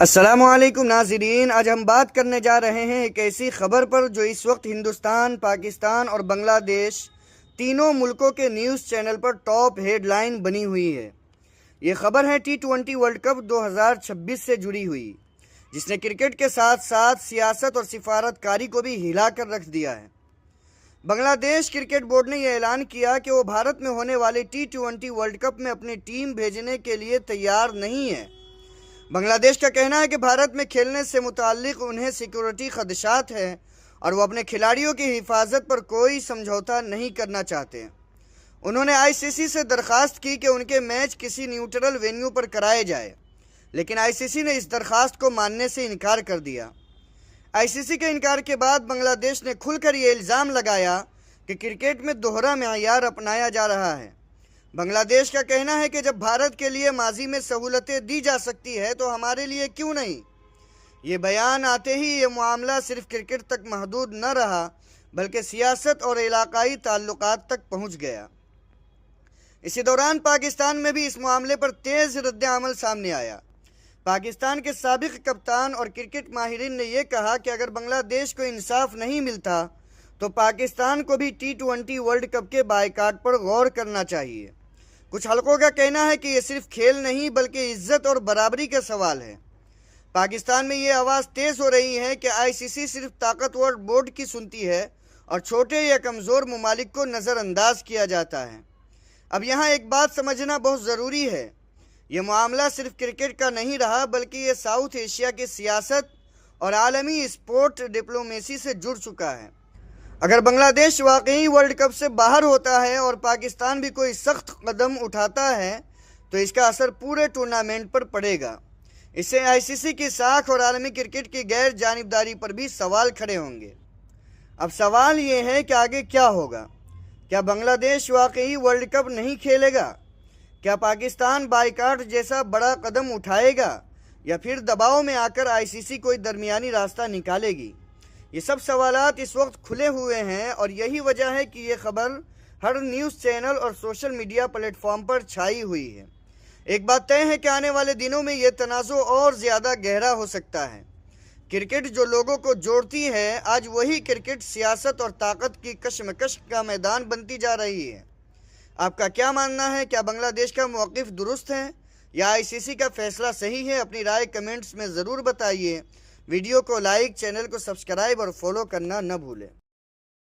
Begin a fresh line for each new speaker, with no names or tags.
السلام علیکم ناظرین، آج ہم بات کرنے جا رہے ہیں ایک ایسی خبر پر جو اس وقت ہندوستان، پاکستان اور بنگلہ دیش تینوں ملکوں کے نیوز چینل پر ٹاپ ہیڈ لائن بنی ہوئی ہے۔ یہ خبر ہے T20 ورلڈ کپ 2026 سے جڑی ہوئی، جس نے کرکٹ کے ساتھ ساتھ سیاست اور سفارت کاری کو بھی ہلا کر رکھ دیا ہے۔ بنگلہ دیش کرکٹ بورڈ نے یہ اعلان کیا کہ وہ بھارت میں ہونے والے T20 ورلڈ کپ میں اپنی ٹیم بھیجنے کے لیے تیار نہیں ہے۔ بنگلہ دیش کا کہنا ہے کہ بھارت میں کھیلنے سے متعلق انہیں سیکورٹی خدشات ہیں اور وہ اپنے کھلاڑیوں کی حفاظت پر کوئی سمجھوتا نہیں کرنا چاہتے۔ انہوں نے ICC سے درخواست کی کہ ان کے میچ کسی نیوٹرل وینیو پر کرائے جائے، لیکن ICC نے اس درخواست کو ماننے سے انکار کر دیا۔ ICC کے انکار کے بعد بنگلہ دیش نے کھل کر یہ الزام لگایا کہ کرکٹ میں دوہرا معیار اپنایا جا رہا ہے۔ بنگلہ دیش کا کہنا ہے کہ جب بھارت کے لیے ماضی میں سہولتیں دی جا سکتی ہے تو ہمارے لیے کیوں نہیں؟ یہ بیان آتے ہی یہ معاملہ صرف کرکٹ تک محدود نہ رہا بلکہ سیاست اور علاقائی تعلقات تک پہنچ گیا۔ اسی دوران پاکستان میں بھی اس معاملے پر تیز رد عمل سامنے آیا۔ پاکستان کے سابق کپتان اور کرکٹ ماہرین نے یہ کہا کہ اگر بنگلہ دیش کو انصاف نہیں ملتا تو پاکستان کو بھی T20 ورلڈ کپ کے بائیکاٹ پر غور کرنا چاہیے۔ کچھ حلقوں کا کہنا ہے کہ یہ صرف کھیل نہیں بلکہ عزت اور برابری کا سوال ہے۔ پاکستان میں یہ آواز تیز ہو رہی ہے کہ ICC صرف طاقتور بورڈ کی سنتی ہے اور چھوٹے یا کمزور ممالک کو نظر انداز کیا جاتا ہے۔ اب یہاں ایک بات سمجھنا بہت ضروری ہے، یہ معاملہ صرف کرکٹ کا نہیں رہا بلکہ یہ ساؤتھ ایشیا کی سیاست اور عالمی اسپورٹ ڈپلومیسی سے جڑ چکا ہے۔ اگر بنگلہ دیش واقعی ورلڈ کپ سے باہر ہوتا ہے اور پاکستان بھی کوئی سخت قدم اٹھاتا ہے تو اس کا اثر پورے ٹورنامنٹ پر پڑے گا۔ اس سے ICC کی ساکھ اور عالمی کرکٹ کی غیر جانبداری پر بھی سوال کھڑے ہوں گے۔ اب سوال یہ ہے کہ آگے کیا ہوگا؟ کیا بنگلہ دیش واقعی ورلڈ کپ نہیں کھیلے گا؟ کیا پاکستان بائیکاٹ جیسا بڑا قدم اٹھائے گا یا پھر دباؤ میں آ کر ICC کوئی درمیانی راستہ نکالے گی؟ یہ سب سوالات اس وقت کھلے ہوئے ہیں اور یہی وجہ ہے کہ یہ خبر ہر نیوز چینل اور سوشل میڈیا پلیٹ فارم پر چھائی ہوئی ہے۔ ایک بات طے ہے کہ آنے والے دنوں میں یہ تنازع اور زیادہ گہرا ہو سکتا ہے۔ کرکٹ جو لوگوں کو جوڑتی ہے، آج وہی کرکٹ سیاست اور طاقت کی کشمکش کا میدان بنتی جا رہی ہے۔ آپ کا کیا ماننا ہے؟ کیا بنگلہ دیش کا موقف درست ہے یا ICC کا فیصلہ صحیح ہے؟ اپنی رائے کمنٹس میں ضرور بتائیے۔ ویڈیو کو لائک، چینل کو سبسکرائب اور فالو کرنا نہ بھولیں۔